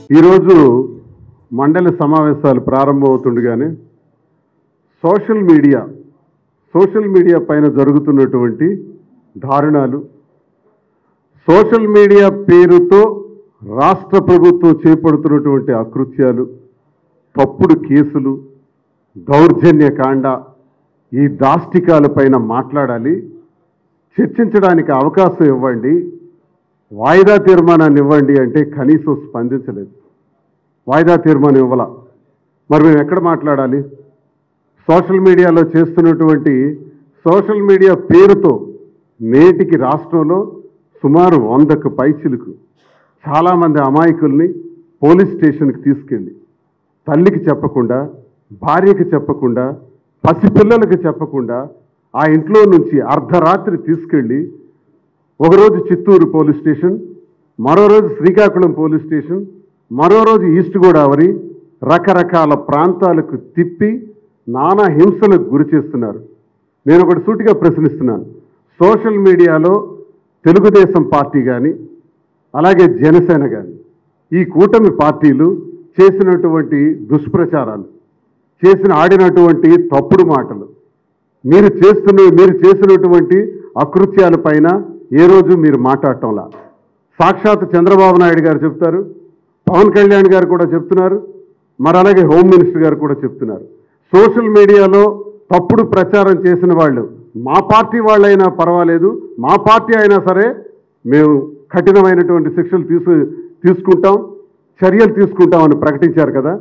ఈరోజు మండలి సమావేశాలు ప్రారంభమవుతుండగానే సోషల్ మీడియా పైన జరుగుతున్నటువంటి దారుణాలు, సోషల్ మీడియా పేరుతో రాష్ట్ర ప్రభుత్వం చేపడుతున్నటువంటి అకృత్యాలు, తప్పుడు కేసులు, దౌర్జన్యకాండ, ఈ దాష్టికాలపైన మాట్లాడాలి, చర్చించడానికి అవకాశం ఇవ్వండి, వాయిదా తీర్మానాన్ని ఇవ్వండి అంటే కనీసం స్పందించలేదు. వాయిదా తీర్మానం ఇవ్వాల. మరి మేము ఎక్కడ మాట్లాడాలి? సోషల్ మీడియాలో చేస్తున్నటువంటి సోషల్ మీడియా పేరుతో నేటికి రాష్ట్రంలో సుమారు 100కు పైచిలుకు చాలామంది అమాయకుల్ని పోలీస్ స్టేషన్కి తీసుకెళ్ళి తల్లికి చెప్పకుండా, భార్యకి చెప్పకుండా, పసిపిల్లలకి చెప్పకుండా ఆ ఇంట్లో నుంచి అర్ధరాత్రి తీసుకెళ్ళి ఒకరోజు చిత్తూరు పోలీస్ స్టేషన్, మరో రోజు శ్రీకాకుళం పోలీస్ స్టేషన్, మరో రోజు ఈస్ట్ గోదావరి, రకరకాల ప్రాంతాలకు తిప్పి నానా హింసలకు గురి చేస్తున్నారు. నేను ఒకటి సూటిగా ప్రశ్నిస్తున్నాను. సోషల్ మీడియాలో తెలుగుదేశం పార్టీ కానీ, అలాగే జనసేన కానీ, ఈ కూటమి పార్టీలు చేసినటువంటి దుష్ప్రచారాలు, ఆడినటువంటి తప్పుడు మాటలు, మీరు చేసినటువంటి అకృత్యాలపైన ఏ రోజు మీరు మాట్లాడటంలా. సాక్షాత్ చంద్రబాబు నాయుడు గారు చెప్తారు, పవన్ కళ్యాణ్ గారు కూడా చెప్తున్నారు, మరి అలాగే హోమ్ మినిస్టర్ గారు కూడా చెప్తున్నారు. సోషల్ మీడియాలో తప్పుడు ప్రచారం చేసిన వాళ్ళు మా పార్టీ వాళ్ళైనా పర్వాలేదు, మా పార్టీ అయినా సరే మేము కఠినమైనటువంటి శిక్షలు తీసుకుంటాం, చర్యలు తీసుకుంటామని ప్రకటించారు కదా.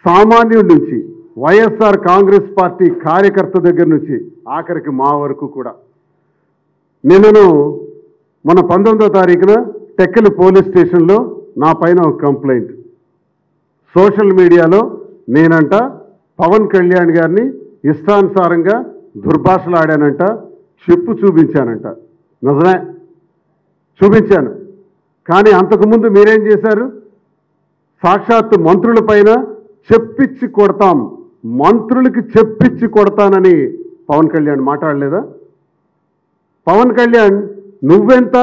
సామాన్యుడి నుంచి, వైఎస్ఆర్ కాంగ్రెస్ పార్టీ కార్యకర్త దగ్గర నుంచి ఆఖరికి మా వరకు కూడా. నిన్నను మన 19వ తారీఖున టెక్కలి పోలీస్ స్టేషన్లో నా పైన ఒక కంప్లైంట్. సోషల్ మీడియాలో నేనంట పవన్ కళ్యాణ్ గారిని ఇష్టానుసారంగా దుర్భాషలాడానంట, చెప్పు చూపించానంట. నిజమే, చూపించాను. కానీ అంతకుముందు మీరేం చేశారు? సాక్షాత్తు మంత్రుల పైన చెప్పించి కొడతాం, మంత్రులకి చెప్పించి కొడతానని పవన్ కళ్యాణ్ మాట్లాడలేదా? పవన్ కళ్యాణ్ నువ్వెంత,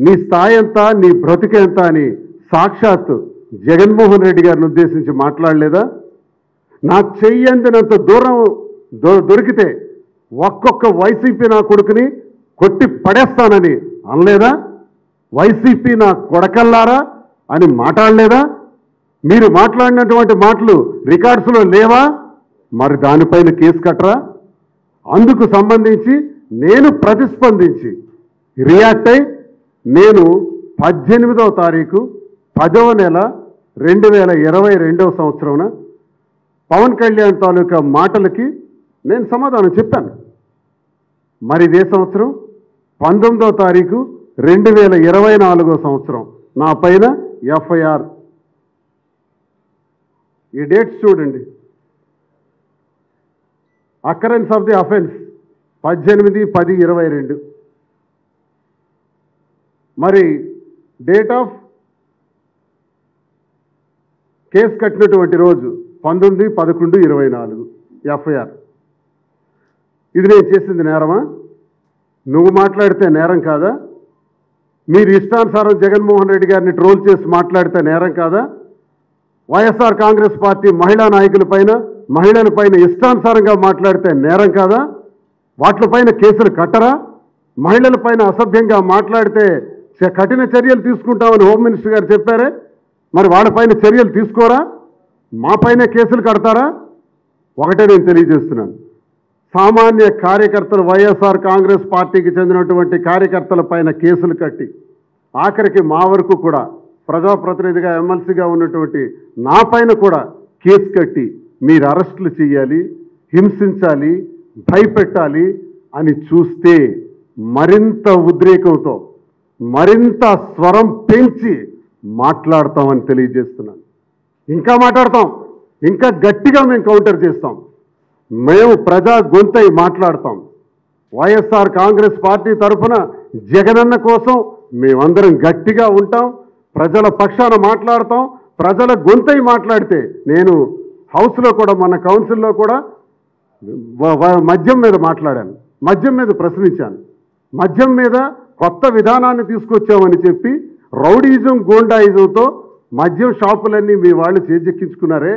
నీ స్థాయి ఎంత, నీ బ్రతికెంత అని సాక్షాత్తు జగన్మోహన్ రెడ్డి గారిని ఉద్దేశించి మాట్లాడలేదా? నా చెయ్యందినంత దూరం దొరికితే ఒక్కొక్క వైసీపీ నా కొడుకుని కొట్టి పడేస్తానని అనలేదా? వైసీపీ నా కొడకల్లారా అని మాట్లాడలేదా? మీరు మాట్లాడినటువంటి మాటలు రికార్డ్స్లో లేవా? మరి దానిపైన కేసు కట్టరా? అందుకు సంబంధించి నేను ప్రతిస్పందించి రియాక్ట్ అయి నేను 18వ తారీఖు 10వ నెల 2022వ సంవత్సరంన పవన్ కళ్యాణ్ తాలూకా మాటలకి నేను సమాధానం చెప్పాను. మరి ఇదే సంవత్సరం 19వ తారీఖు 2024వ సంవత్సరం నా పైన ఎఫ్ఐఆర్. ఈ డేట్స్ చూడండి. Occurrence of the offence 18/10/22. మరి డేట్ ఆఫ్ కేసు కట్టినటువంటి రోజు 19/11/24 ఎఫ్ఐఆర్. ఇది నేను చేసింది నేరమా? నువ్వు మాట్లాడితే నేరం కాదా? మీరు ఇష్టానుసారం జగన్మోహన్ రెడ్డి గారిని ట్రోల్ చేసి మాట్లాడితే నేరం కాదా? వైఎస్ఆర్ కాంగ్రెస్ పార్టీ మహిళా నాయకులపైన, మహిళలపైన ఇష్టానుసారంగా మాట్లాడితే నేరం కాదా? వాటిపైన కేసులు కట్టరా? మహిళలపైన అసభ్యంగా మాట్లాడితే కఠిన చర్యలు తీసుకుంటామని హోమ్ మినిస్టర్ గారు చెప్పారే, మరి వాళ్ళపైన చర్యలు తీసుకోరా? మా పైన కేసులు కడతారా? ఒకటే నేను తెలియజేస్తున్నాను. సామాన్య కార్యకర్తలు, వైఎస్ఆర్ కాంగ్రెస్ పార్టీకి చెందినటువంటి కార్యకర్తల పైన కేసులు కట్టి ఆఖరికి మా వరకు కూడా ప్రజాప్రతినిధిగా, ఎమ్మెల్సీగా ఉన్నటువంటి నా పైన కూడా కేసు కట్టి మీరు అరెస్టులు చేయాలి, హింసించాలి, భయపెట్టాలి అని చూస్తే మరింత ఉద్రేకంతో, మరింత స్వరం పెంచి మాట్లాడతామని తెలియజేస్తున్నాను. ఇంకా మాట్లాడతాం, ఇంకా గట్టిగా మేము కౌంటర్ చేస్తాం. మేము ప్రజా గొంతై మాట్లాడతాం. వైఎస్ఆర్ కాంగ్రెస్ పార్టీ తరఫున జగనన్న కోసం మేమందరం గట్టిగా ఉంటాం, ప్రజల పక్షాన మాట్లాడతాం. ప్రజల గొంతై మాట్లాడితే నేను హౌస్లో కూడా, మన కౌన్సిల్లో కూడా మద్యం మీద మాట్లాడాను, మద్యం మీద ప్రశ్నించాను. మద్యం మీద కొత్త విధానాన్ని తీసుకొచ్చామని చెప్పి రౌడీజం, గూండాయిజంతో మద్యం షాపులన్నీ మీ వాళ్ళు చేజెక్కించుకున్నారే,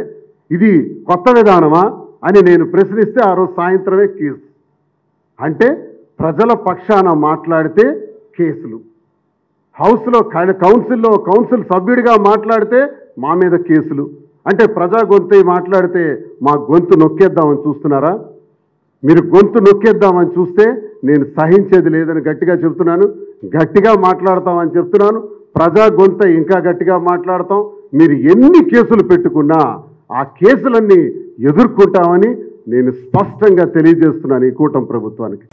ఇది కొత్త విధానమా అని నేను ప్రశ్నిస్తే ఆ రోజు సాయంత్రమే కేసు. అంటే ప్రజల పక్షాన మాట్లాడితే కేసులు, హౌస్లో కౌన్సిల్ సభ్యుడిగా మాట్లాడితే మా మీద కేసులు. అంటే ప్రజా గొంతు మాట్లాడితే మా గొంతు నొక్కేద్దామని చూస్తున్నారా? మీరు గొంతు నొక్కేద్దామని చూస్తే నేను సహించేది లేదని గట్టిగా చెప్తున్నాను. గట్టిగా మాట్లాడతామని చెప్తున్నాను. ప్రజా గొంతు ఇంకా గట్టిగా మాట్లాడతాం. మీరు ఎన్ని కేసులు పెట్టుకున్నా ఆ కేసులన్నీ ఎదుర్కొంటామని నేను స్పష్టంగా తెలియజేస్తున్నాను ఈ కూటమి ప్రభుత్వానికి.